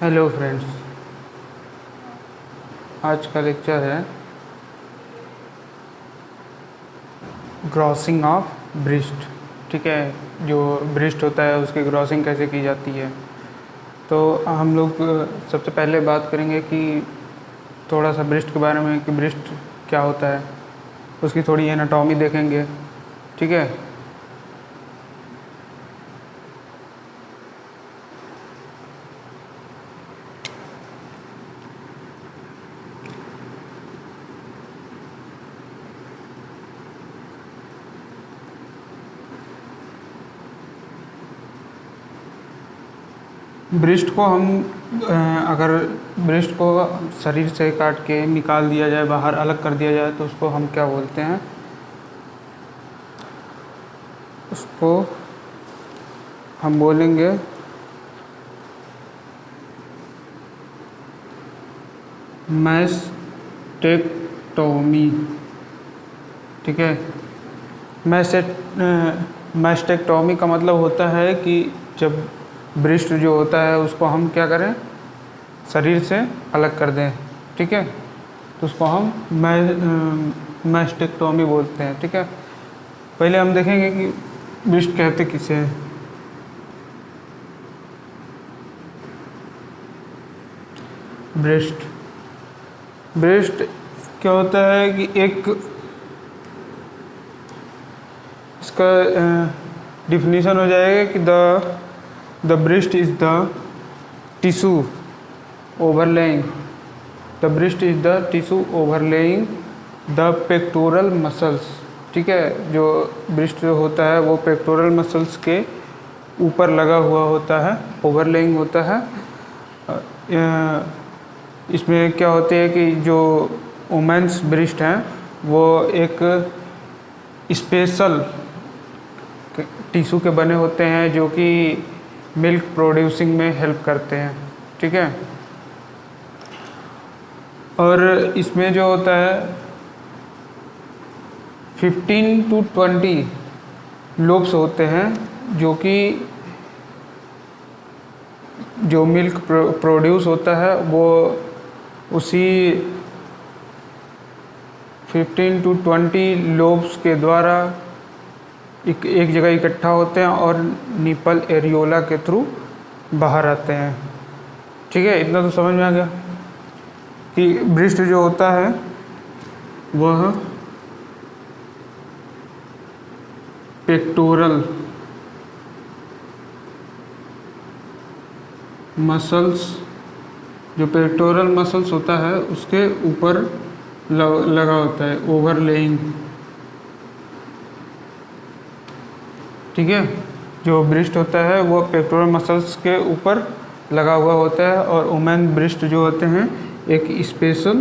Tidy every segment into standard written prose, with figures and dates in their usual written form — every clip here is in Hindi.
हेलो फ्रेंड्स, आज का लेक्चर है ग्रॉसिंग ऑफ ब्रिस्ट। ठीक है, जो ब्रिस्ट होता है उसकी ग्रॉसिंग कैसे की जाती है। तो हम लोग सबसे पहले बात करेंगे कि थोड़ा सा ब्रिस्ट के बारे में कि ब्रिस्ट क्या होता है, उसकी थोड़ी एनाटॉमी देखेंगे। ठीक है, ब्रिस्ट को हम अगर ब्रिस्ट को शरीर से काट के निकाल दिया जाए, बाहर अलग कर दिया जाए, तो उसको हम क्या बोलते हैं? उसको हम बोलेंगे मैस्टेक्टोमी। ठीक है, मैस्टेक्टोमी का मतलब होता है कि जब ब्रिस्ट जो होता है उसको हम क्या करें, शरीर से अलग कर दें। ठीक है, तो उसको हम मैस्टेक्टोमी बोलते हैं। ठीक है, पहले हम देखेंगे कि ब्रिस्ट कहते किसे हैं। ब्रिस्ट ब्रिस्ट क्या होता है कि एक इसका डिफिनीशन हो जाएगा कि the breast is the tissue overlying the pectoral muscles. ठीक है, जो ब्रिस्ट जो होता है वो पेक्टोरल मसल्स के ऊपर लगा हुआ होता है, ओवरलेइंग होता है। इसमें क्या होते हैं कि जो वुमेन्स ब्रिस्ट हैं वो एक स्पेशल टिश्यू के बने होते हैं जो कि मिल्क प्रोड्यूसिंग में हेल्प करते हैं। ठीक है, और इसमें जो होता है 15 to 20 लोब्स होते हैं जो कि जो मिल्क प्रोड्यूस होता है वो उसी 15 to 20 लोब्स के द्वारा एक जगह इकट्ठा होते हैं और निपल एरियोला के थ्रू बाहर आते हैं। ठीक है, इतना तो समझ में आ गया कि ब्रिस्ट जो होता है वह पेक्टोरल मसल्स, जो पेक्टोरल मसल्स होता है उसके ऊपर लगा होता है, ओवरलेइंग। ठीक है, जो ब्रिस्ट होता है वो पेक्टोरल मसल्स के ऊपर लगा हुआ होता है, और वुमेन ब्रिस्ट जो होते हैं एक स्पेशल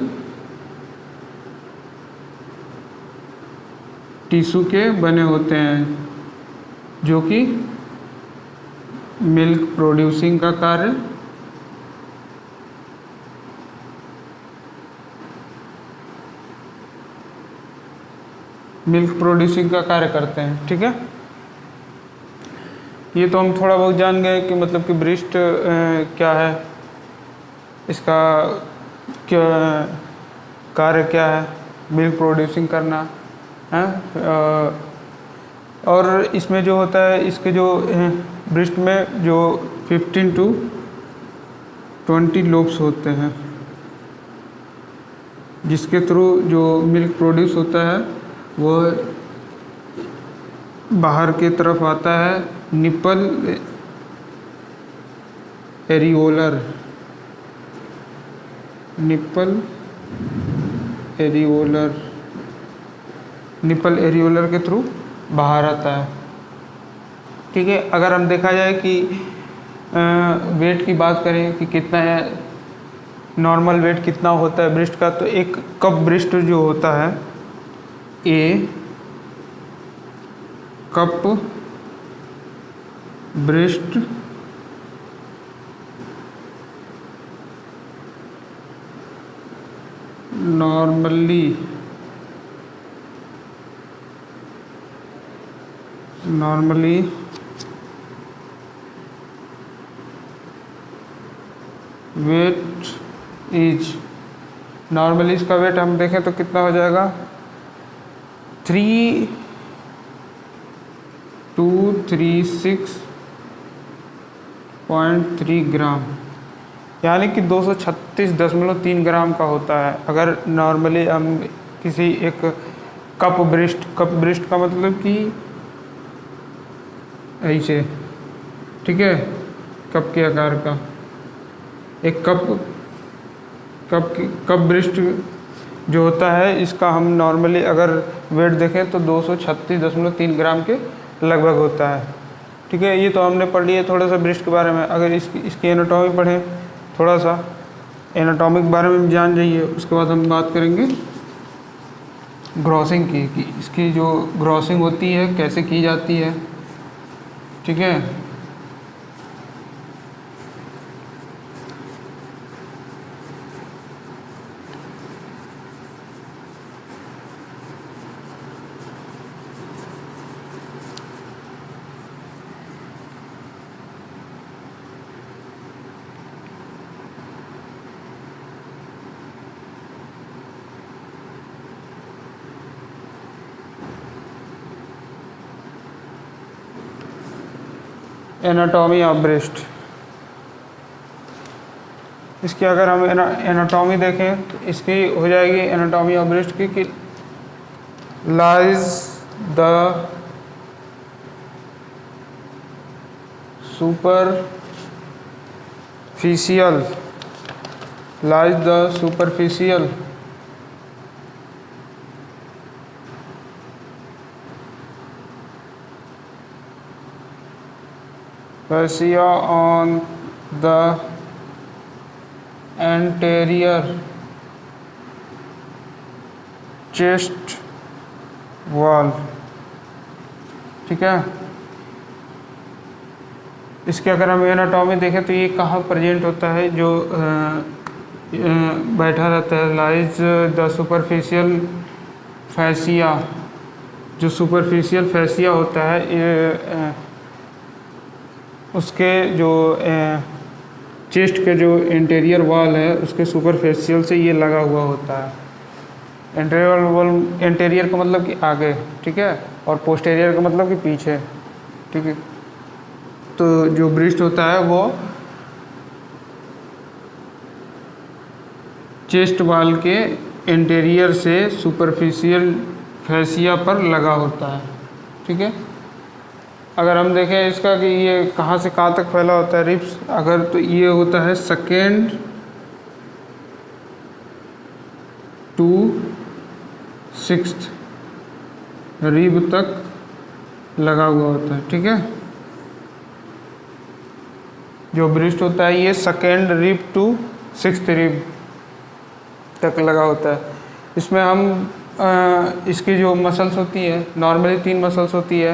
टिश्यू के बने होते हैं जो कि मिल्क प्रोड्यूसिंग का कार्य करते हैं। ठीक है, ये तो हम थोड़ा बहुत जान गए कि मतलब कि ब्रिस्ट क्या है, इसका क्या कार्य क्या है, मिल्क प्रोड्यूसिंग करना है। और इसमें जो होता है, इसके जो ब्रिस्ट में जो 15 to 20 लोब्स होते हैं जिसके थ्रू जो मिल्क प्रोड्यूस होता है वो बाहर की तरफ आता है। निपल एरियोलर के थ्रू बाहर आता है। ठीक है, अगर हम देखा जाए कि वेट की बात करें कि कितना है, नॉर्मल वेट कितना होता है ब्रिस्ट का, तो एक कप ब्रिस्ट जो होता है, A cup breast normally weight is, normally इसका वेट हम देखें तो कितना हो जाएगा 3236.3 ग्राम, यानी कि 236.3 ग्राम का होता है। अगर नॉर्मली हम किसी एक कप ब्रिस्ट का मतलब कि ऐसे, ठीक है, कप के आकार का एक कप ब्रिस्ट जो होता है, इसका हम नॉर्मली अगर वेट देखें तो 236.3 ग्राम के लगभग होता है। ठीक है, ये तो हमने पढ़ लिया थोड़ा सा ब्रिस्ट के बारे में। अगर इसकी एनाटॉमी पढ़ें, थोड़ा सा एनाटॉमी के बारे में जान जाइए, उसके बाद हम बात करेंगे ग्रॉसिंग की, कि इसकी जो ग्रॉसिंग होती है कैसे की जाती है। ठीक है, एनाटॉमी ऑफ ब्रेस्ट। इसकी अगर हम एनाटॉमी देखें तो इसकी हो जाएगी एनाटॉमी ऑफ ब्रेस्ट की कि lies the superficial fascia on the anterior chest wall। ठीक है, इसके अगर हम एनाटॉमी देखें तो ये कहाँ प्रेजेंट होता है, जो बैठा रहता है, लाइज द सुपरफिशियल फैसिया। जो सुपरफिशियल फैसिया होता है ये उसके जो चेस्ट के जो इंटीरियर वॉल है उसके सुपरफिशियल से ये लगा हुआ होता है। इंटीरियर का मतलब कि आगे, ठीक है, और पोस्टीरियर का मतलब कि पीछे। ठीक है, तो जो ब्रेस्ट होता है वो चेस्ट वॉल के इंटीरियर से सुपरफिशियल फैसिया पर लगा होता है। ठीक है, अगर हम देखें इसका कि ये कहाँ से कहाँ तक फैला होता है रिब्स, अगर तो ये होता है 2nd to 6th रिब तक लगा हुआ होता है। ठीक है, जो ब्रेस्ट होता है ये 2nd rib to 6th rib तक लगा होता है। इसमें हम इसकी जो मसल्स होती है, नॉर्मली 3 मसल्स होती है।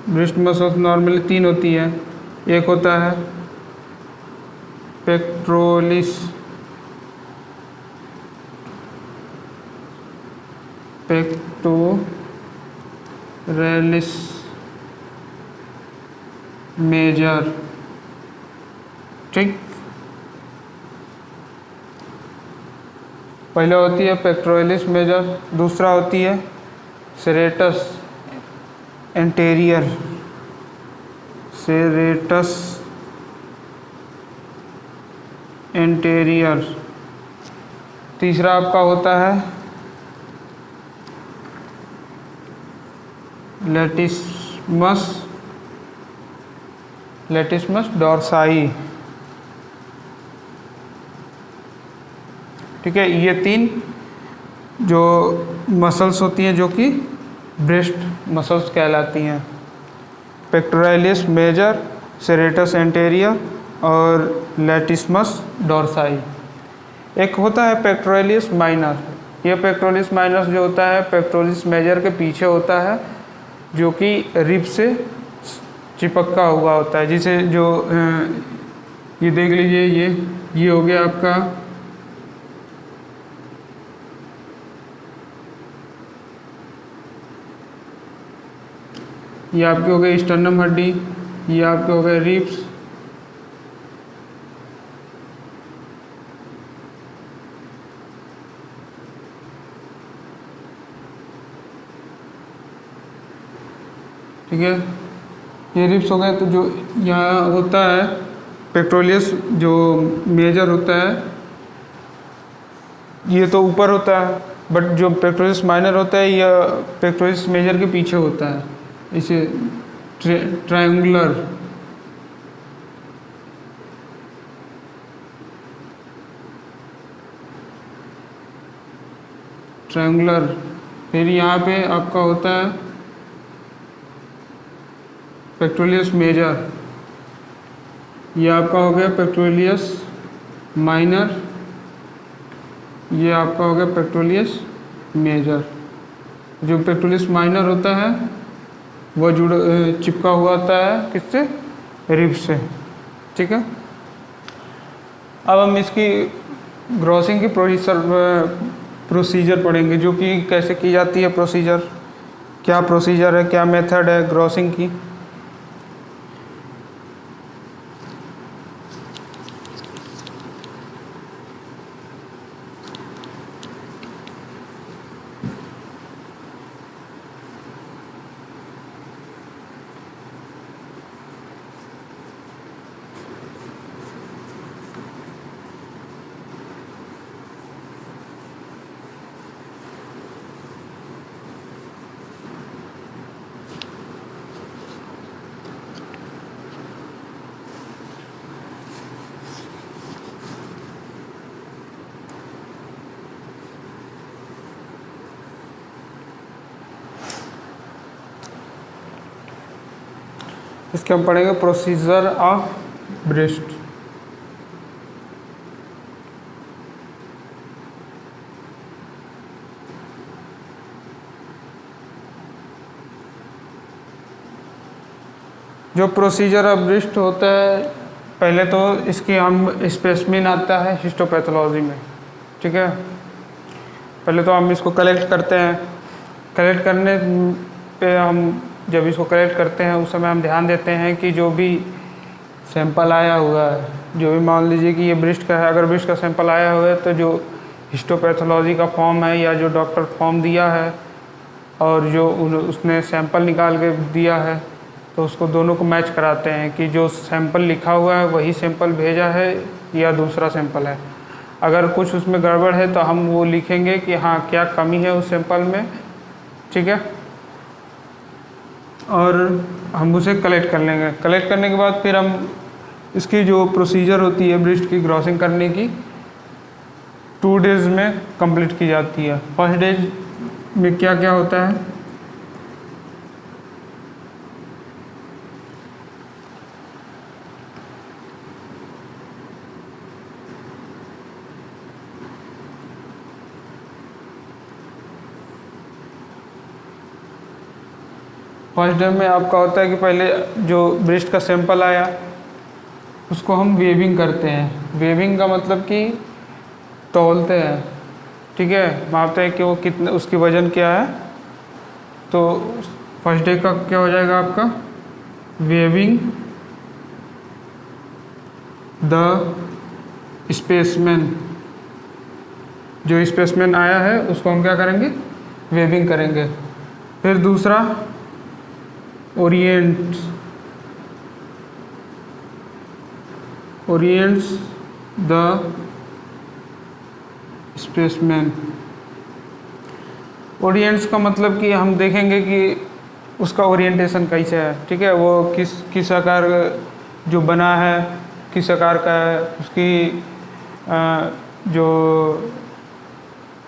ब्रेस्ट मसल्स नॉर्मली 3 होती है। एक होता है पेक्टोरलिस मेजर। ठीक, पहले होती है पेक्टोरलिस मेजर, दूसरा होती है सेरेटस एंटेरियर, तीसरा आपका होता है लेटिस्मस डॉर्साई। ठीक है, ये 3 जो मसल्स होती हैं जो कि ब्रेस्ट मसल्स कहलाती हैं, पेक्टोरलिस मेजर, सेरेटस एंटेरियर और लेटिस्मस डॉर्साई। एक होता है पेक्टोरलिस माइनर। ये पेक्टोरलिस माइनर जो होता है पेक्टोरलिस मेजर के पीछे होता है, जो कि रिब से चिपका हुआ होता है, जिसे जो ये देख लीजिए, ये हो गया आपका ये आपके हो गए स्टर्नम हड्डी, ये आपके हो गए रिब्स, ठीक है, ये रिब्स हो गए। तो जो यहाँ होता है पेक्टोरियस जो मेजर होता है, ये तो ऊपर होता है, बट जो पेक्टोरियस माइनर होता है यह पेक्टोरियस मेजर के पीछे होता है। इसे ट्रायंगुलर ट्रायंगुलर। फिर यहाँ पे आपका होता है पेक्टोरियस मेजर, ये आपका हो गया पेक्टोरियस माइनर, ये आपका हो गया पेक्टोरियस मेजर। जो पेक्टोरियस माइनर होता है वह चिपका हुआ होता है किससे, रिब से, ठीक है। अब हम इसकी ग्रॉसिंग की प्रोसीजर पढ़ेंगे, जो कि कैसे की जाती है प्रोसीजर, क्या प्रोसीजर है, क्या मेथड है ग्रॉसिंग की। इसके हम पढ़ेंगे प्रोसीजर ऑफ ब्रेस्ट। जो प्रोसीजर ऑफ ब्रेस्ट होता है, पहले तो इसकी हम स्पेसिमेन आता है हिस्टोपैथोलॉजी में, ठीक है। पहले तो हम इसको कलेक्ट करते हैं। कलेक्ट करने पे हम जब इसको कलेक्ट करते हैं उस समय हम ध्यान देते हैं कि जो भी सैंपल आया हुआ है, जो भी मान लीजिए कि ये ब्रेस्ट का है, अगर ब्रेस्ट का सैंपल आया हुआ है तो जो हिस्टोपैथोलॉजी का फॉर्म है या जो डॉक्टर फॉर्म दिया है और जो उसने सैंपल निकाल के दिया है, तो उसको दोनों को मैच कराते हैं कि जो सैंपल लिखा हुआ है वही सैंपल भेजा है या दूसरा सैंपल है। अगर कुछ उसमें गड़बड़ है तो हम वो लिखेंगे कि हाँ क्या कमी है उस सैंपल में, ठीक है, और हम उसे कलेक्ट कर लेंगे। कलेक्ट करने के बाद फिर हम इसकी जो प्रोसीजर होती है ब्रेस्ट की ग्रॉसिंग करने की 2 डेज़ में कंप्लीट की जाती है। फर्स्ट डेज में क्या क्या होता है, फर्स्ट डे में आपका होता है कि पहले जो ब्रेस्ट का सैंपल आया उसको हम वेविंग करते हैं। वेविंग का मतलब कि तौलते हैं, ठीक है, मापते हैं कि वो कितने, उसकी वज़न क्या है। तो फर्स्ट डे का क्या हो जाएगा आपका, वेविंग द स्पेसमेन। जो स्पेसमेन आया है उसको हम क्या करेंगे, वेविंग करेंगे। फिर दूसरा ओरिएंट्स द स्पेसमेन। ओरिएंट्स का मतलब कि हम देखेंगे कि उसका ओरिएंटेशन कैसे है, ठीक है, वो किस आकार जो बना है किस आकार का है, उसकी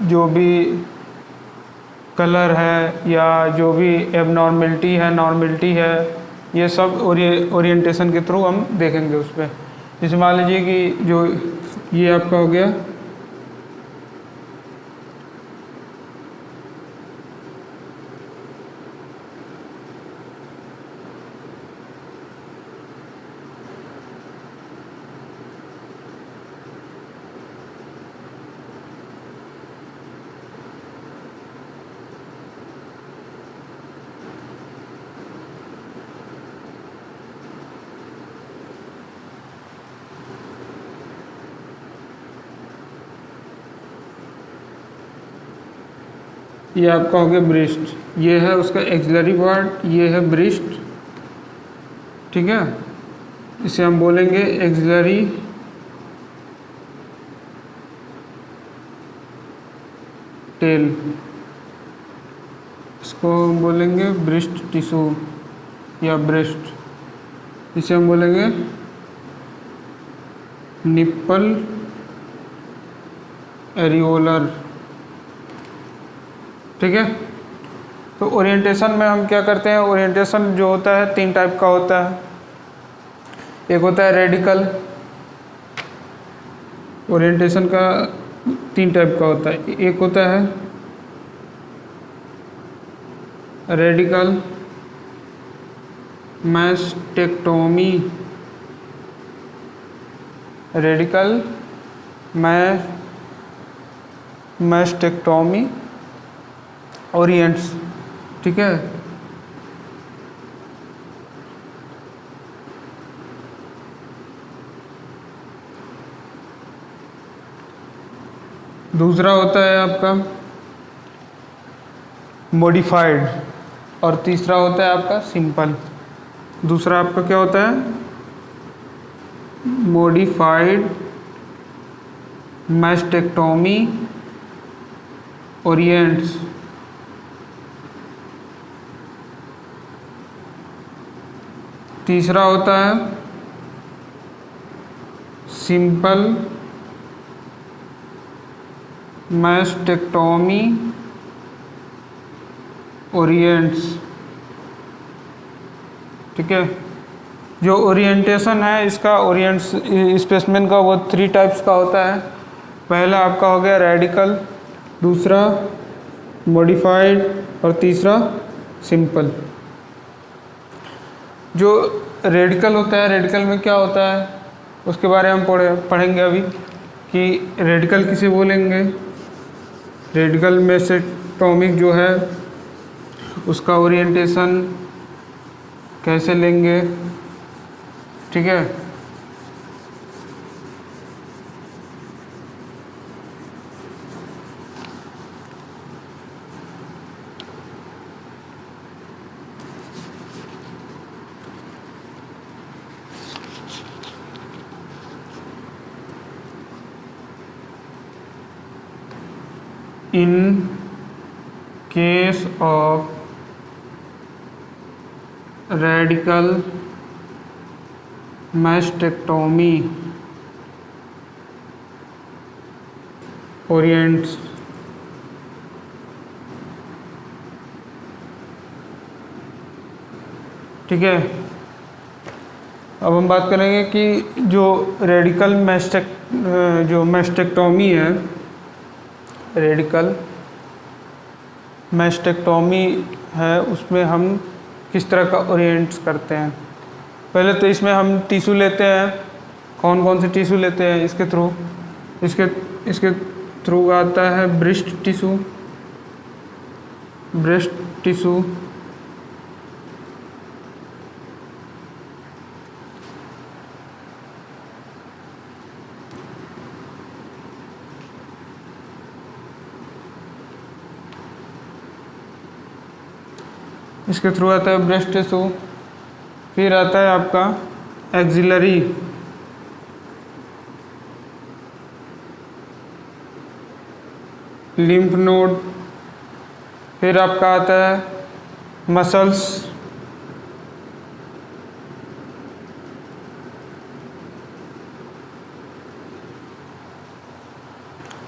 जो भी कलर है या जो भी एबनॉर्मलिटी है, नॉर्मलिटी है, ये सब ओरिएंटेशन के थ्रू हम देखेंगे उस पर। जैसे मान लीजिए कि जो ये आपका हो गया ये आपका हो गया ब्रेस्ट, ये है उसका एक्सिलरी पार्ट, ये है ब्रेस्ट, ठीक है। इसे हम बोलेंगे एक्सिलरी टेल, इसको हम बोलेंगे ब्रेस्ट टिश्यू या ब्रेस्ट, इसे हम बोलेंगे निप्पल एरियोलर, ठीक है। तो ओरिएंटेशन में हम क्या करते हैं, ओरिएंटेशन जो होता है 3 टाइप का होता है। एक होता है रेडिकल, ओरिएंटेशन का 3 टाइप का होता है। एक होता है रेडिकल मैस्टेक्टोमी, रेडिकल मैस्टेक्टोमी ओरिएंट्स, ठीक है। दूसरा होता है आपका मॉडिफाइड और तीसरा होता है आपका सिंपल। दूसरा आपका क्या होता है, मॉडिफाइड मैस्टेक्टोमी ओरिएंट्स, तीसरा होता है सिंपल मैस्टेक्टोमी ओरिएंट्स, ठीक है। जो ओरिएंटेशन है इसका, ओरिएंट्स स्पेसिमेन का, वो 3 टाइप्स का होता है। पहला आपका हो गया रेडिकल, दूसरा मॉडिफाइड और तीसरा सिंपल। जो रेडिकल होता है, रेडिकल में क्या होता है उसके बारे में हम पढ़ेंगे अभी कि रेडिकल किसे बोलेंगे। रेडिकल मैस्टेक्टोमिक जो है उसका ओरिएंटेशन कैसे लेंगे, ठीक है। In case of radical mastectomy orients, ठीक है। अब हम बात करेंगे कि जो रेडिकल मैस्टेक्टोमी है, रेडिकल मैस्टेक्टोमी है, उसमें हम किस तरह का ओरिएंट्स करते हैं। पहले तो इसमें हम टिश्यू लेते हैं, कौन कौन से टिश्यू लेते हैं इसके थ्रू, इसके थ्रू आता है ब्रेस्ट टिश्यू, ब्रेस्ट टिश्यू, इसके थ्रू आता है ब्रेस्ट टिश्यू। फिर आता है आपका एक्सिलरी, लिम्फ नोड। फिर आपका आता है मसल्स,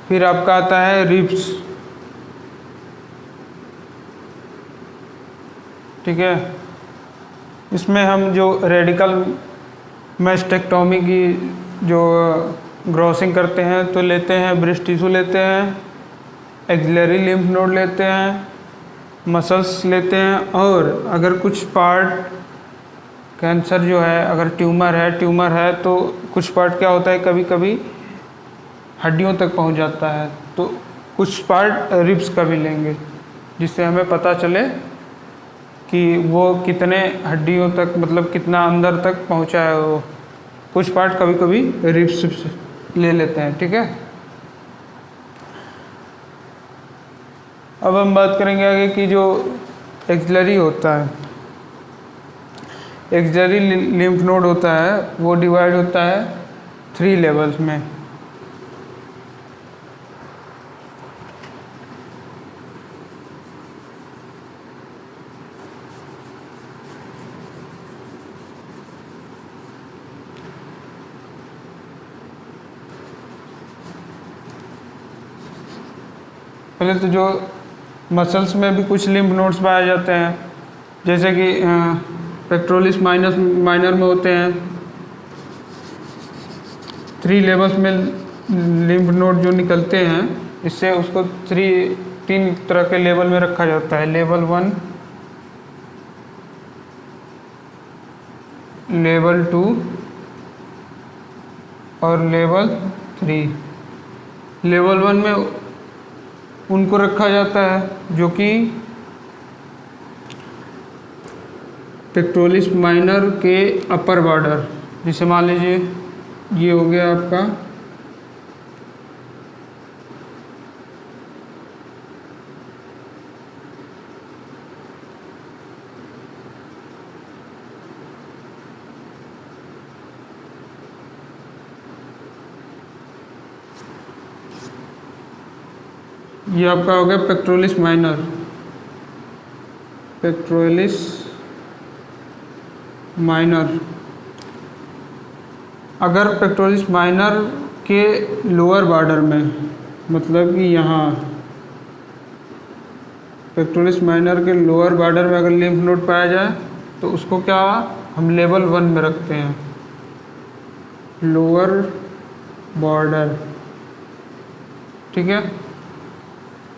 फिर आपका आता है रिब्स, ठीक है। इसमें हम जो रेडिकल मैस्टेक्टोमी की जो ग्रॉसिंग करते हैं तो लेते हैं ब्रेस्ट टिश्यू लेते हैं, एक्सिलरी लिम्फ नोड लेते हैं, मसल्स लेते हैं, और अगर कुछ पार्ट कैंसर जो है, अगर ट्यूमर है तो कुछ पार्ट क्या होता है, कभी कभी हड्डियों तक पहुंच जाता है, तो कुछ पार्ट रिब्स का भी लेंगे जिससे हमें पता चले कि वो कितने हड्डियों तक, मतलब कितना अंदर तक पहुंचा है। वो कुछ पार्ट कभी कभी रिब्स ले लेते हैं, ठीक है। अब हम बात करेंगे आगे कि जो एक्सिलरी होता है, एक्सिलरी लिम्फ नोड होता है वो डिवाइड होता है 3 लेवल्स में। पहले तो जो मसल्स में भी कुछ लिम्फ नोड्स पाए जाते हैं, जैसे कि पेक्टोरलिस माइनर में होते हैं 3 लेवल्स में लिम्फ नोड जो निकलते हैं, इससे उसको 3 तरह के लेवल में रखा जाता है, लेवल 1, लेवल 2 और लेवल 3। लेवल 1 में उनको रखा जाता है जो कि पेक्टोरलिस माइनर के अपर बॉर्डर, जिसे मान लीजिए ये हो गया आपका ये आपका हो गया पेक्टोरलिस माइनर, पेक्टोरलिस माइनर। अगर पेक्टोरलिस माइनर के लोअर बॉर्डर में, मतलब कि यहाँ पेक्टोरलिस माइनर के लोअर बॉर्डर में अगर लिम्फ नोड पाया जाए तो उसको क्या हम लेवल 1 में रखते हैं, लोअर बॉर्डर, ठीक है।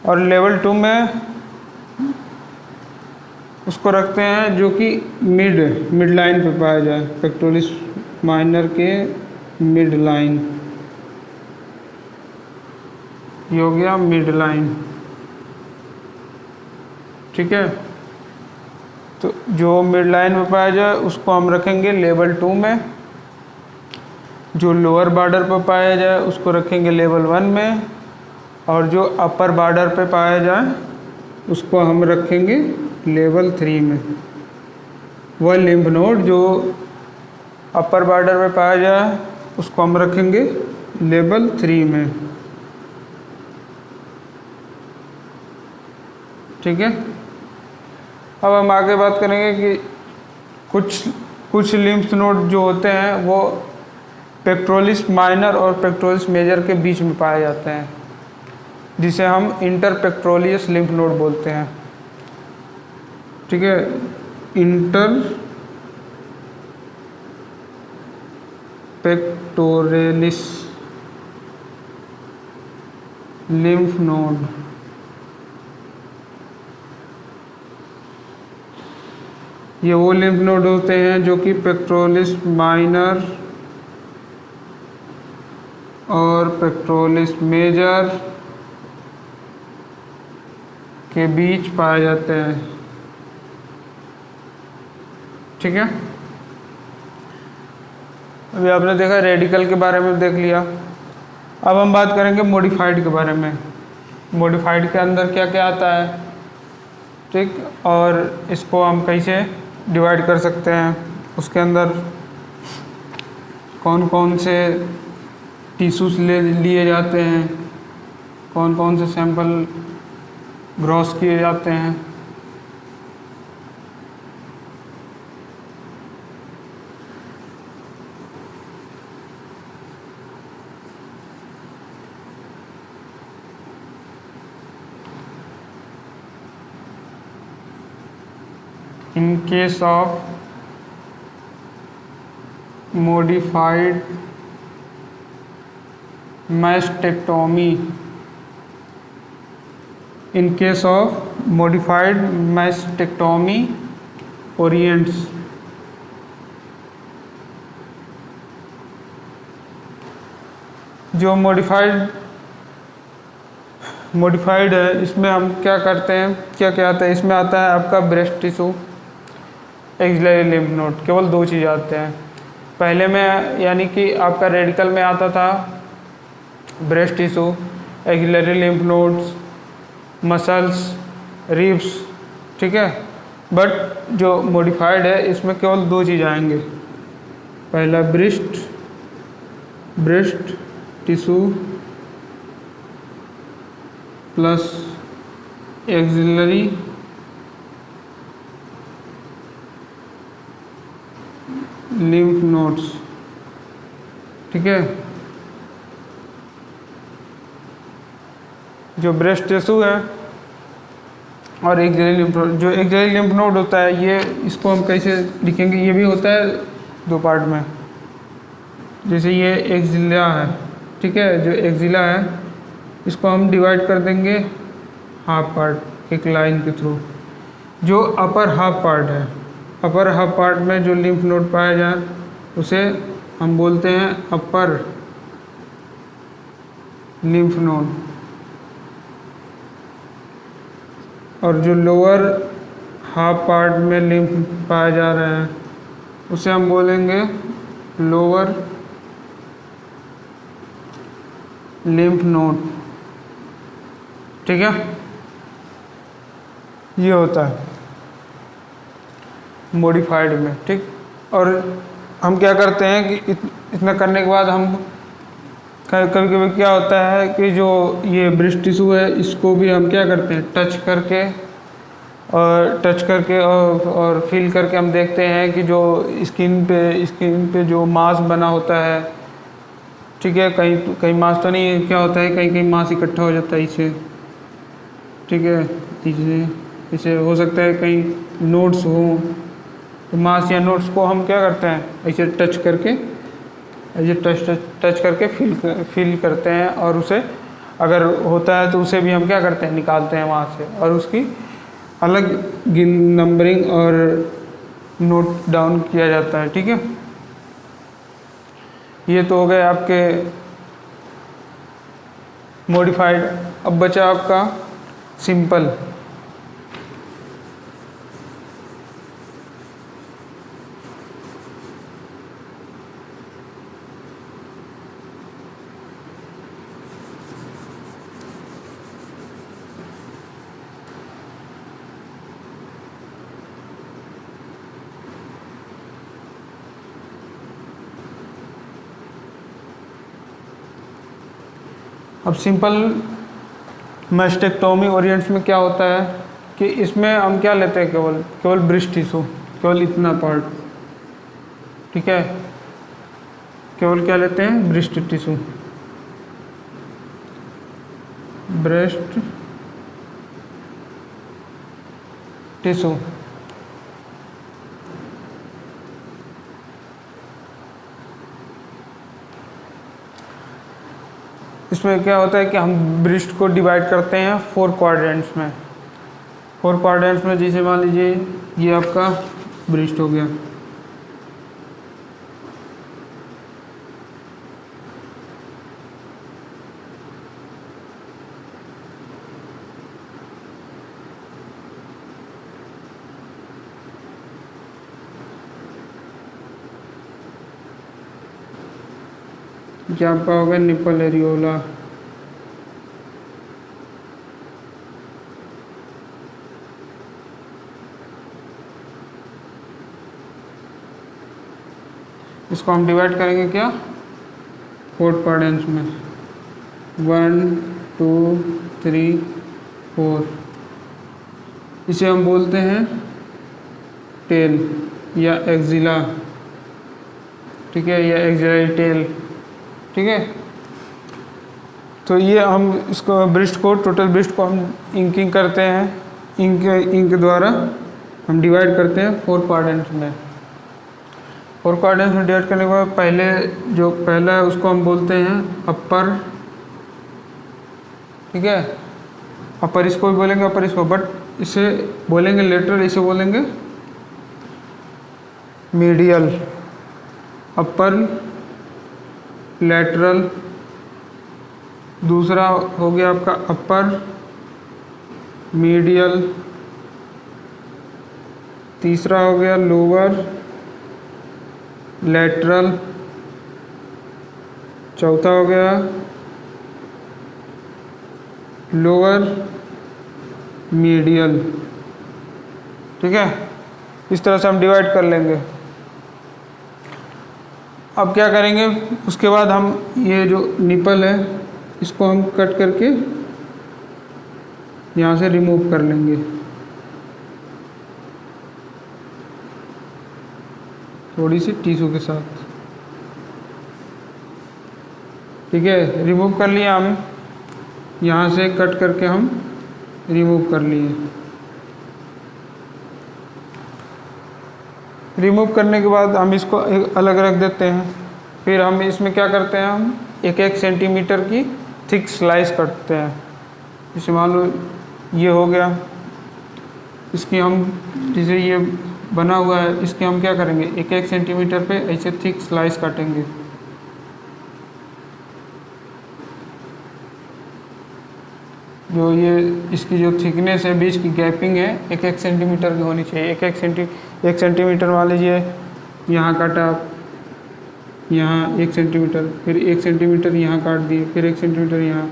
और लेवल 2 में उसको रखते हैं जो कि मिड लाइन पे पाया जाए, पेक्टोरलिस माइनर के मिड लाइन, ये हो गया मिड लाइन, ठीक है। तो जो मिड लाइन में पाया जाए उसको हम रखेंगे लेवल 2 में, जो लोअर बॉर्डर पर पाया जाए उसको रखेंगे लेवल 1 में, और जो अपर बॉर्डर पे पाया जाए उसको हम रखेंगे लेवल 3 में। वह लिम्फ नोड जो अपर बॉर्डर पे पाया जाए उसको हम रखेंगे लेवल 3 में, ठीक है। अब हम आगे बात करेंगे कि कुछ लिम्फ नोड जो होते हैं वो पेक्टोरलिस माइनर और पेक्टोरलिस मेजर के बीच में पाए जाते हैं, जिसे हम इंटरपेक्टोरलियस लिम्फ नोड बोलते हैं, ठीक है। इंटरपेक्टोरलिस लिम्फ नोड, ये वो लिम्फ नोड होते हैं जो कि पेक्टोरलिस माइनर और पेक्टोरलिस मेजर के बीच पाए जाते हैं, ठीक है। अभी आपने देखा रेडिकल के बारे में देख लिया। अब हम बात करेंगे मॉडिफाइड के बारे में। मॉडिफाइड के अंदर क्या क्या आता है, ठीक, और इसको हम कैसे डिवाइड कर सकते हैं, उसके अंदर कौन कौन से टिश्यूज लिए जाते हैं, कौन कौन से सैंपल ग्रॉस किए जाते हैं। In case of modified mastectomy, in case of modified mastectomy orients, जो मॉडिफाइड है इसमें हम क्या करते हैं, क्या क्या आता है, इसमें आता है आपका breast tissue, axillary lymph node, केवल 2 चीज़ आते हैं। पहले में यानी कि आपका रेडिकल में आता था breast tissue, axillary lymph nodes, muscles, ribs, ठीक है। बट जो मॉडिफाइड है इसमें केवल 2 चीज़ आएंगे। पहला breast tissue plus axillary lymph nodes, ठीक है। जो ब्रेस्ट टिश्यू है और एक्सिलरी लिम्फ नोड, जो एक्सिलरी लिम्फ नोड होता है ये, इसको हम कैसे लिखेंगे, ये भी होता है 2 पार्ट में। जैसे ये एक्सिला है, ठीक है, जो एक्सिला है इसको हम डिवाइड कर देंगे हाफ पार्ट एक लाइन के थ्रू। जो अपर हाफ पार्ट है, अपर हाफ पार्ट में जो लिम्फ नोड पाया जाए उसे हम बोलते हैं अपर लिम्फ नोड, और जो लोअर हाफ पार्ट में लिम्फ पाया जा रहा है उसे हम बोलेंगे लोअर लिम्फ नोड, ठीक है। ये होता है मॉडिफाइड में, ठीक। और हम क्या करते हैं कि इतना करने के बाद हम कभी कभी क्या होता है कि जो ये ब्रेस्ट टिश्यू है इसको भी हम क्या करते हैं टच करके और फील करके हम देखते हैं कि जो स्किन पे जो मांस बना होता है, ठीक है। कहीं मांस तो नहीं, क्या होता है कहीं मांस इकट्ठा हो जाता है इसे, ठीक है। इसे हो सकता है कहीं नोड्स हो, तो मांस या नोड्स को हम क्या करते हैं ऐसे टच करके फील करते हैं, और उसे अगर होता है तो उसे भी हम क्या करते हैं निकालते हैं वहाँ से, और उसकी अलग नंबरिंग और नोट डाउन किया जाता है, ठीक है। ये तो हो गए आपके मॉडिफाइड। अब बचा आपका सिंपल। अब सिंपल मैस्टेक्टोमी ओरिएंट्स में क्या होता है कि इसमें हम क्या लेते हैं, केवल ब्रेस्ट टिश्यू, केवल इतना पार्ट, ठीक है। केवल क्या लेते हैं ब्रेस्ट टिश्यू, ब्रेस्ट टिश्यू। इसमें क्या होता है कि हम ब्रेस्ट को डिवाइड करते हैं 4 क्वाड्रेंट्स में। 4 क्वाड्रेंट्स में जैसे मान लीजिए ये आपका ब्रेस्ट हो गया, क्या आपका होगा निपल एरियोला, इसको हम डिवाइड करेंगे क्या 4 क्वाड्रेंट्स में, 1 2 3 4। इसे हम बोलते हैं टेल या एक्सिला, ठीक है, या एक्सिलरी टेल, ठीक है। तो ये हम इसको ब्रेस्ट को, टोटल ब्रेस्ट को हम इंकिंग करते हैं, इंक द्वारा हम डिवाइड करते हैं 4 क्वाड्रेंट्स में। 4 क्वाड्रेंट्स में डिवाइड करने के बाद पहला है उसको हम बोलते हैं अपर, ठीक है। अपर इसको भी बोलेंगे अपर इसको, बट इसे बोलेंगे लेटरल, इसे बोलेंगे मीडियल। अपर लेटरल, दूसरा हो गया आपका अपर मीडियल, तीसरा हो गया लोअर लेटरल, चौथा हो गया लोअर मीडियल। ठीक है, इस तरह से हम डिवाइड कर लेंगे। अब क्या करेंगे, उसके बाद हम ये जो निपल है इसको हम कट करके यहाँ से रिमूव कर लेंगे। थोड़ी सी टिश्यू के साथ। ठीक है, रिमूव कर लिया हम, यहाँ से कट करके हम रिमूव कर लिए। रिमूव करने के बाद हम इसको अलग रख देते हैं। फिर हम इसमें क्या करते हैं, हम 1-1 सेंटीमीटर की थिक स्लाइस काटते हैं। जैसे मान लो ये हो गया, इसकी हम जैसे ये बना हुआ है इसकी हम क्या करेंगे, 1-1 सेंटीमीटर पे ऐसे थिक स्लाइस काटेंगे। जो ये इसकी जो थिकनेस है, बीच की गैपिंग है 1-1 सेंटीमीटर की होनी चाहिए। 1 सेंटीमीटर मान लीजिए यहाँ काटा, यहाँ 1 सेंटीमीटर, फिर 1 सेंटीमीटर यहाँ काट दिए, फिर 1 सेंटीमीटर यहाँ।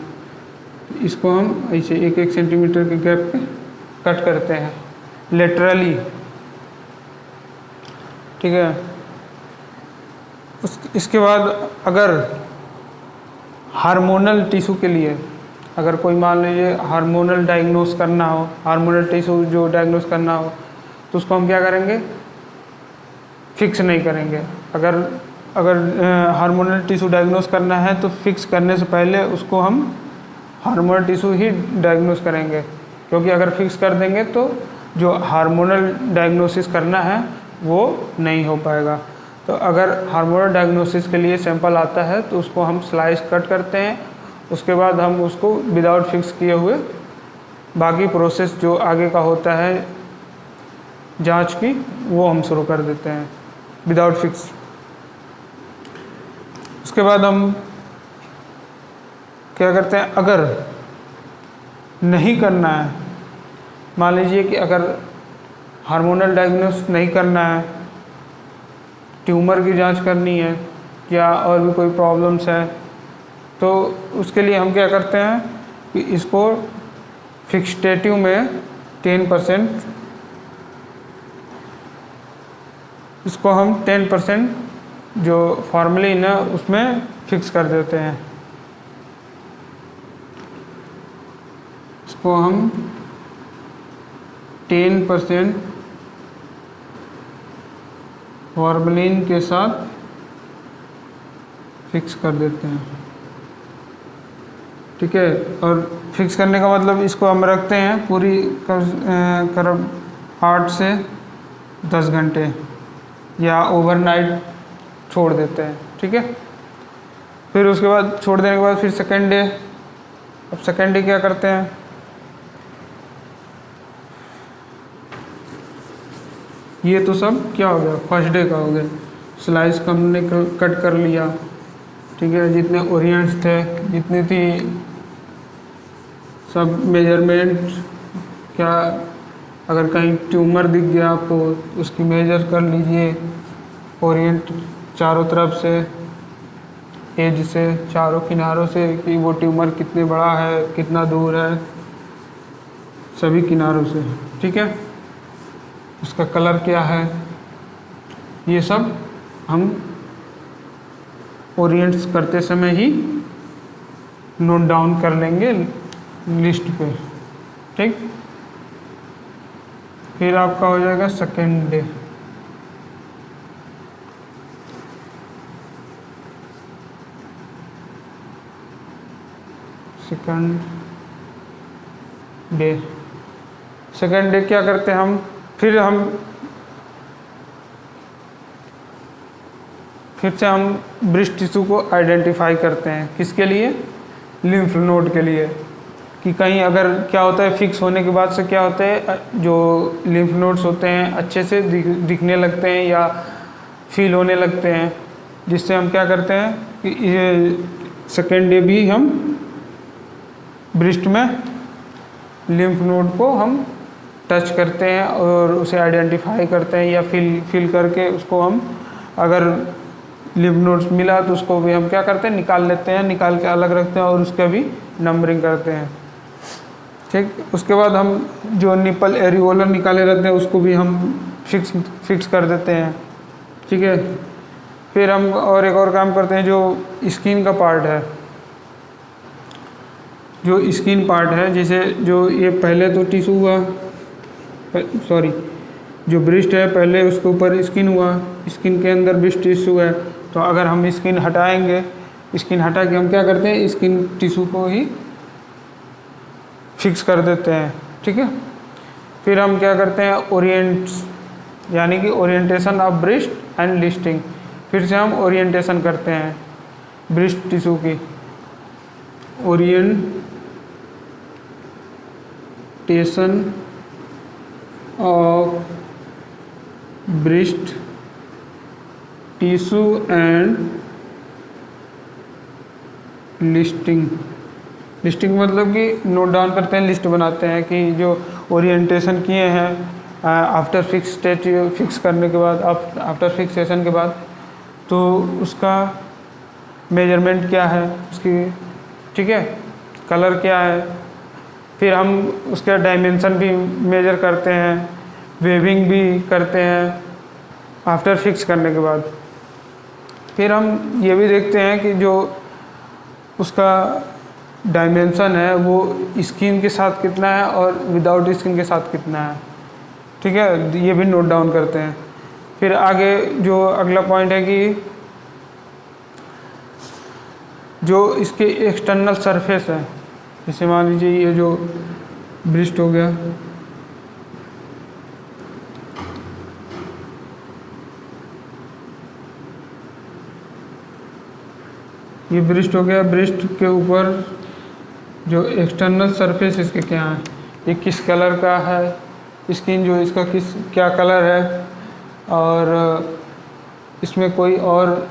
इसको हम ऐसे 1-1 सेंटीमीटर के गैप पे कट करते हैं लेटरली। ठीक है, इसके बाद अगर हार्मोनल टिश्यू के लिए, अगर कोई मान लीजिए हार्मोनल डायग्नोस करना हो, हार्मोनल टिश्यू जो डायग्नोस करना हो, तो उसको हम क्या करेंगे, फिक्स नहीं करेंगे। अगर हार्मोनल टिश्यू डायग्नोस करना है तो फिक्स करने से पहले उसको हम हार्मोनल टिश्यू ही डायग्नोस करेंगे, क्योंकि अगर फिक्स कर देंगे तो जो हार्मोनल डायग्नोसिस करना है वो नहीं हो पाएगा। तो अगर हार्मोनल डायग्नोसिस के लिए सैंपल आता है तो उसको हम स्लाइस कट करते हैं, उसके बाद हम उसको विदाउट फिक्स किए हुए बाकी प्रोसेस जो आगे का होता है जांच की वो हम शुरू कर देते हैं विदाउट फिक्स। उसके बाद हम क्या करते हैं, अगर नहीं करना है, मान लीजिए कि अगर हार्मोनल डायग्नोस नहीं करना है, ट्यूमर की जांच करनी है या और भी कोई प्रॉब्लम्स है, तो उसके लिए हम क्या करते हैं कि इसको फिक्सटेटिव में 10%, इसको हम 10% जो फॉर्मेलिन है उसमें फिक्स कर देते हैं। इसको हम 10% फॉर्मेलिन के साथ फिक्स कर देते हैं। ठीक है, और फिक्स करने का मतलब इसको हम रखते हैं पूरी करीब 8 से 10 घंटे या ओवरनाइट छोड़ देते हैं। ठीक है, फिर उसके बाद छोड़ देने के बाद फिर सेकेंड डे, अब सेकेंड डे क्या करते हैं, ये तो सब क्या हो गया, फर्स्ट डे का हो गया। स्लाइस का हमने कट कर लिया। ठीक है, जितने ओरिएंट्स थे, जितनी थी सब मेजरमेंट, क्या अगर कहीं ट्यूमर दिख गया आपको उसकी मेजर कर लीजिए, ओरिएंट चारों तरफ से, एज से, चारों किनारों से कि वो ट्यूमर कितने बड़ा है, कितना दूर है, सभी किनारों से। ठीक है, उसका कलर क्या है, ये सब हम ओरिएंट्स करते समय ही नोट डाउन कर लेंगे लिस्ट पे। ठीक, फिर आपका हो जाएगा सेकेंड डे। सेकेंड डे क्या करते हैं हम, फिर से हम ब्रेस्ट टिश्यू को आइडेंटिफाई करते हैं। किसके लिए, लिम्फ नोड के लिए, कि कहीं अगर क्या होता है फिक्स होने के बाद से क्या होता है, जो लिम्फ नोड्स होते हैं अच्छे से दिखने लगते हैं या फील होने लगते हैं, जिससे हम क्या करते हैं कि ये सेकेंड डे भी हम ब्रेस्ट में लिम्फ नोड को हम टच करते हैं और उसे आइडेंटिफाई करते हैं या फील करके उसको हम, अगर लिम्फ नोड्स मिला तो उसको भी हम क्या करते हैं, निकाल लेते हैं, निकाल के अलग रखते हैं और उसका भी नंबरिंग करते हैं। ठीक। उसके बाद हम जो निपल एरियोलर निकाले रहते हैं उसको भी हम फिक्स कर देते हैं, ठीक है। फिर हम और एक और काम करते हैं, जो स्किन का पार्ट है, जो स्किन पार्ट है, जैसे जो ये पहले तो टिश्यू हुआ, सॉरी जो ब्रेस्ट है पहले उसके ऊपर स्किन हुआ, स्किन के अंदर ब्रेस्ट टिश्यू है। तो अगर हम स्किन हटाएंगे, स्किन हटा के हम क्या करते हैं, स्किन टिश्यू को ही फिक्स कर देते हैं, ठीक है। फिर हम क्या करते हैं, ओरिएंट्स यानी कि orientation of breast and listing. फिर से हम ओरिएंटेशन करते हैं ब्रेस्ट टिश्यू की, orientation of breast tissue and listing. Listing मतलब कि नोट डाउन करते हैं, लिस्ट बनाते हैं कि जो ओरिएंटेशन किए हैं आफ्टर फिक्स करने के बाद, आफ्टर फिक्सेशन के बाद, तो उसका मेजरमेंट क्या है उसकी, ठीक है, कलर क्या है। फिर हम उसका डायमेंशन भी मेजर करते हैं, वेविंग भी करते हैं आफ्टर फिक्स करने के बाद। फिर हम ये भी देखते हैं कि जो उसका डायमेंशन है वो स्किन के साथ कितना है और विदाउट स्किन के साथ कितना है, ठीक है, ये भी नोट डाउन करते हैं। फिर आगे जो अगला पॉइंट है कि जो इसके एक्सटर्नल सरफेस है, जैसे मान लीजिए ये जो ब्रेस्ट हो गया, ये ब्रेस्ट हो गया, ब्रेस्ट के ऊपर जो एक्सटर्नल सरफेस इसके क्या है, ये किस कलर का है, स्किन जो इसका क्या कलर है, और इसमें कोई और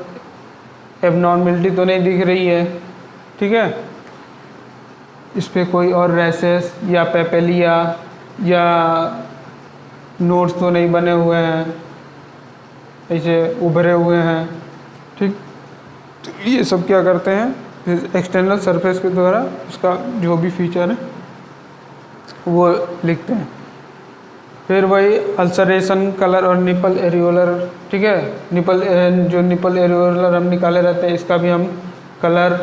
एबनॉर्मलिटी तो नहीं दिख रही है, ठीक है, इस पर कोई और रैसेस या पेपेलिया या नोट्स तो नहीं बने हुए हैं, ऐसे उभरे हुए हैं, ठीक। ये सब क्या करते हैं, एक्सटर्नल सरफेस के द्वारा उसका जो भी फीचर है वो लिखते हैं। फिर वही अल्सरेशन, कलर और निपल एरियोलर, ठीक है, जो निपल एरियोलर हम निकाले रहते हैं इसका भी हम कलर,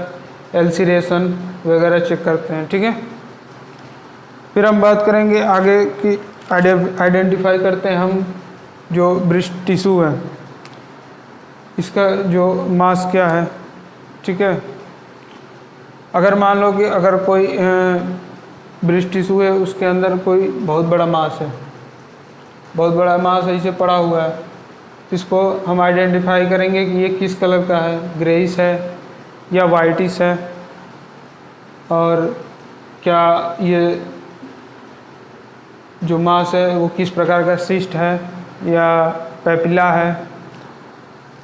एल्सरेशन वगैरह चेक करते हैं, ठीक है। फिर हम बात करेंगे आगे कि आइडेंटिफाई करते हैं हम जो ब्रेस्ट टिश्यू है इसका जो मास क्या है, ठीक है। अगर मान लो कि अगर कोई ब्रेस्ट टिश्यू है उसके अंदर कोई बहुत बड़ा मास है, बहुत बड़ा मास ऐसे पड़ा हुआ है, इसको हम आइडेंटिफाई करेंगे कि ये किस कलर का है, ग्रेइश है या वाइटिश है, और क्या ये जो मास है वो किस प्रकार का सिस्ट है या पेपिला है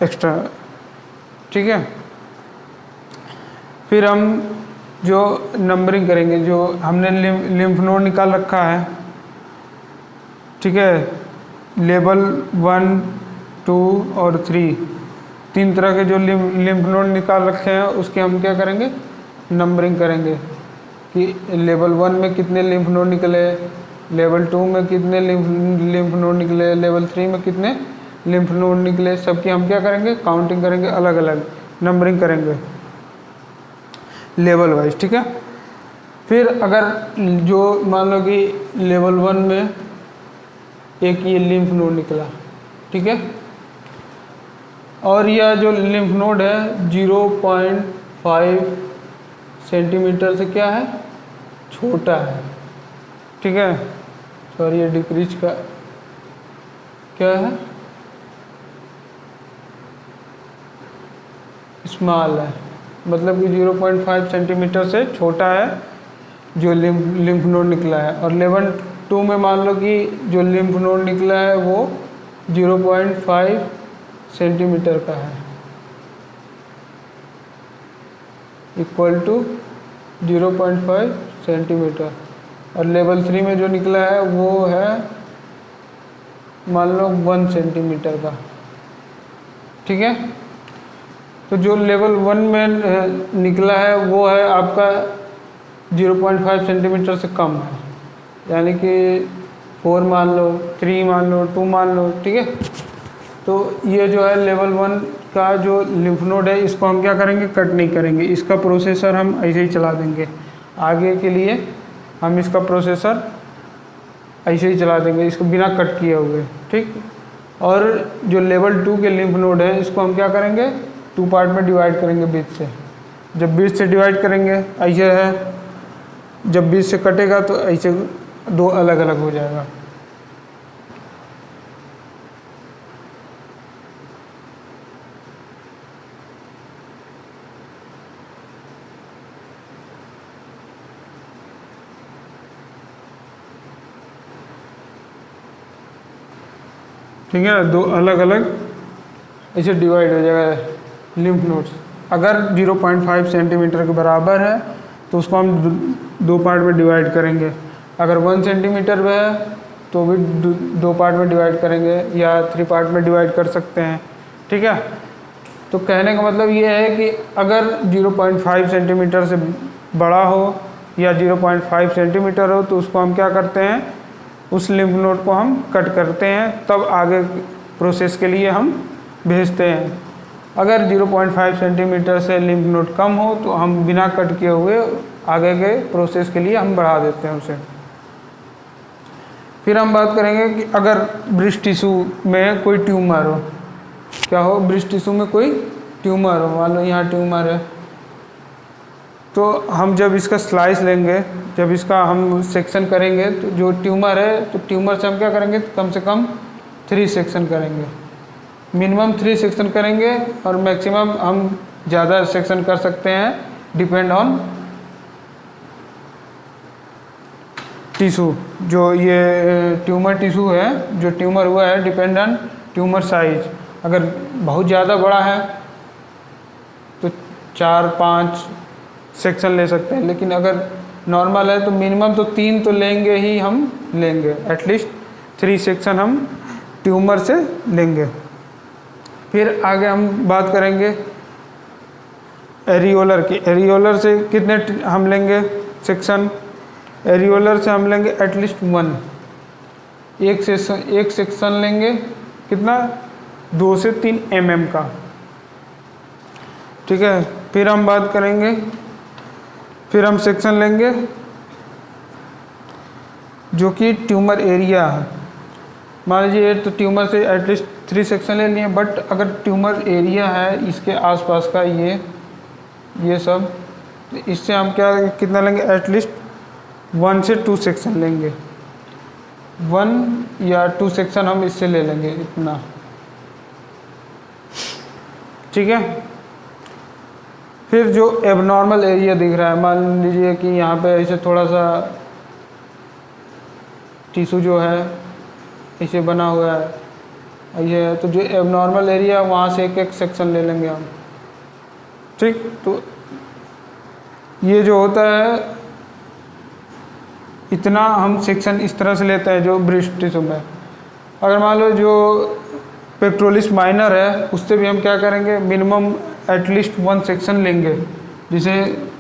एक्स्ट्रा, ठीक है। फिर हम जो नंबरिंग करेंगे, जो हमने लिम्फ नोड निकाल रखा है, ठीक है, लेवल 1, 2 और 3, 3 तरह के जो लिम्फ नोड निकाल रखे हैं उसके हम क्या करेंगे, नंबरिंग करेंगे कि लेवल 1 में कितने लिम्फ नोड निकले, लेवल 2 में कितने लिम्फ नोड निकले, लेवल 3 में कितने लिम्फ नोड निकले, सबकी हम क्या करेंगे, काउंटिंग करेंगे, अलग अलग नंबरिंग करेंगे लेवल वाइज, ठीक है। फिर अगर जो मान लो कि लेवल 1 में एक ये लिम्फ नोड निकला, ठीक है, और यह जो लिम्फ नोड है 0.5 सेंटीमीटर से क्या है, छोटा है, ठीक है, सॉरी ये डिक्रीज का क्या है, स्मॉल है, मतलब कि 0.5 सेंटीमीटर से छोटा है जो लिम्फ नोड निकला है। और लेवल 2 में मान लो कि जो लिम्फ नोड निकला है वो 0.5 सेंटीमीटर का है, इक्वल टू 0.5 सेंटीमीटर। और लेवल 3 में जो निकला है वो है मान लो 1 सेंटीमीटर का, ठीक है। तो जो लेवल 1 में निकला है वो है आपका 0.5 सेंटीमीटर से कम है, यानी कि 4 मान लो, 3 मान लो, 2 मान लो, ठीक है। तो ये जो है लेवल 1 का जो लिम्फ नोड है, इसको हम क्या करेंगे, कट नहीं करेंगे, इसका प्रोसेसर हम ऐसे ही चला देंगे। आगे के लिए हम इसका प्रोसेसर ऐसे ही चला देंगे, इसको बिना कट किए हुए, ठीक। और जो लेवल 2 के लिम्फ नोड है, इसको हम क्या करेंगे, 2 पार्ट में डिवाइड करेंगे बीच से। जब बीच से डिवाइड करेंगे ऐसे है, जब बीच से कटेगा तो ऐसे 2 अलग अलग हो जाएगा। ठीक है ना, 2 अलग अलग ऐसे डिवाइड हो जाएगा लिम्फ नोड्स। अगर 0.5 सेंटीमीटर के बराबर है तो उसको हम 2 पार्ट में डिवाइड करेंगे। अगर 1 सेंटीमीटर में है तो भी 2 पार्ट में डिवाइड करेंगे, या 3 पार्ट में डिवाइड कर सकते हैं, ठीक है। तो कहने का मतलब ये है कि अगर 0.5 सेंटीमीटर से बड़ा हो या 0.5 सेंटीमीटर हो तो उसको हम क्या करते हैं, उस लिम्फ नोड को हम कट करते हैं, तब आगे प्रोसेस के लिए हम भेजते हैं। अगर 0.5 सेंटीमीटर से लिम्फ नोड कम हो तो हम बिना कट किए हुए आगे के प्रोसेस के लिए हम बढ़ा देते हैं उसे। फिर हम बात करेंगे कि अगर ब्रेस्ट टिश्यू में कोई ट्यूमर हो, क्या हो, ब्रेस्ट टिश्यू में कोई ट्यूमर हो, मान लो यहाँ ट्यूमर है, तो हम जब इसका स्लाइस लेंगे, जब इसका हम सेक्शन करेंगे, तो जो ट्यूमर है तो ट्यूमर से हम क्या करेंगे, कम से कम 3 सेक्शन करेंगे, मिनिमम 3 सेक्शन करेंगे, और मैक्सिमम हम ज़्यादा सेक्शन कर सकते हैं, डिपेंड ऑन टिश्यू। जो ये ट्यूमर टिश्यू है, जो ट्यूमर हुआ है, डिपेंड ऑन ट्यूमर साइज। अगर बहुत ज़्यादा बड़ा है तो 4-5 सेक्शन ले सकते हैं, लेकिन अगर नॉर्मल है तो मिनिमम तो 3 तो लेंगे ही, हम लेंगे एटलीस्ट 3 सेक्शन हम ट्यूमर से लेंगे। फिर आगे हम बात करेंगे एरियोलर की। एरियोलर से कितने हम लेंगे सेक्शन, एरियोलर से हम लेंगे एटलीस्ट 1, एक सेक्शन लेंगे कितना, 2 से 3 mm का, ठीक है। फिर हम बात करेंगे, फिर हम सेक्शन लेंगे जो कि ट्यूमर एरिया है। मान लीजिए तो ट्यूमर से एटलीस्ट 3 सेक्शन ले लिए, बट अगर ट्यूमर एरिया है इसके आसपास का ये सब, तो इससे हम क्या कितना लेंगे, एटलीस्ट 1 से 2 सेक्शन लेंगे, 1 या 2 सेक्शन हम इससे ले लेंगे, इतना, ठीक है। फिर जो एबनॉर्मल एरिया दिख रहा है, मान लीजिए कि यहाँ पे ऐसे थोड़ा सा टिश्यू जो है ऐसे बना हुआ है, ये तो जो एबनॉर्मल एरिया वहाँ से एक सेक्शन ले लेंगे हम, ठीक। तो ये जो होता है, इतना हम सेक्शन इस तरह से लेते हैं जो ब्रेस्ट टिश्यू में। अगर मान लो जो पेक्टोरलिस माइनर है, उससे भी हम क्या करेंगे, मिनिमम एटलीस्ट 1 सेक्शन लेंगे। जैसे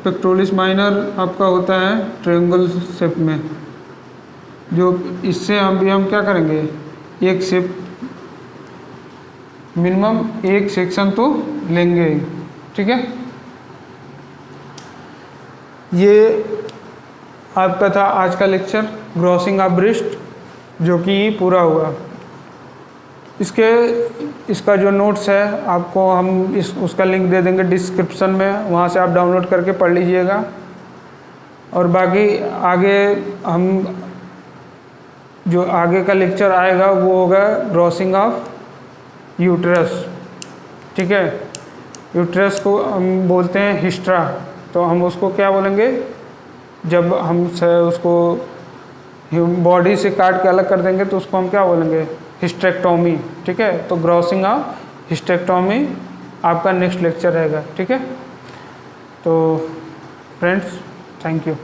पेक्टोरलिस माइनर आपका होता है ट्रायंगल शेप में, जो इससे हम क्या करेंगे, एक शेप, मिनिमम 1 सेक्शन तो लेंगे, ठीक है। ये आपका था आज का लेक्चर ग्रॉसिंग ऑफ ब्रेस्ट, जो कि पूरा हुआ। इसका जो नोट्स है आपको हम उसका लिंक दे देंगे डिस्क्रिप्शन में, वहाँ से आप डाउनलोड करके पढ़ लीजिएगा। और बाकी आगे हम जो आगे का लेक्चर आएगा वो होगा ग्रॉसिंग ऑफ यूट्रस, ठीक है। यूट्रस को हम बोलते हैं हिस्ट्रा, तो हम उसको क्या बोलेंगे, जब हम उसको बॉडी से काट के अलग कर देंगे तो उसको हम क्या बोलेंगे, हिस्टेक्टोमी, ठीक है। तो ग्रॉसिंग ऑफ हिस्टेक्टोमी आपका नेक्स्ट लेक्चर रहेगा, ठीक है। तो फ्रेंड्स, थैंक यू।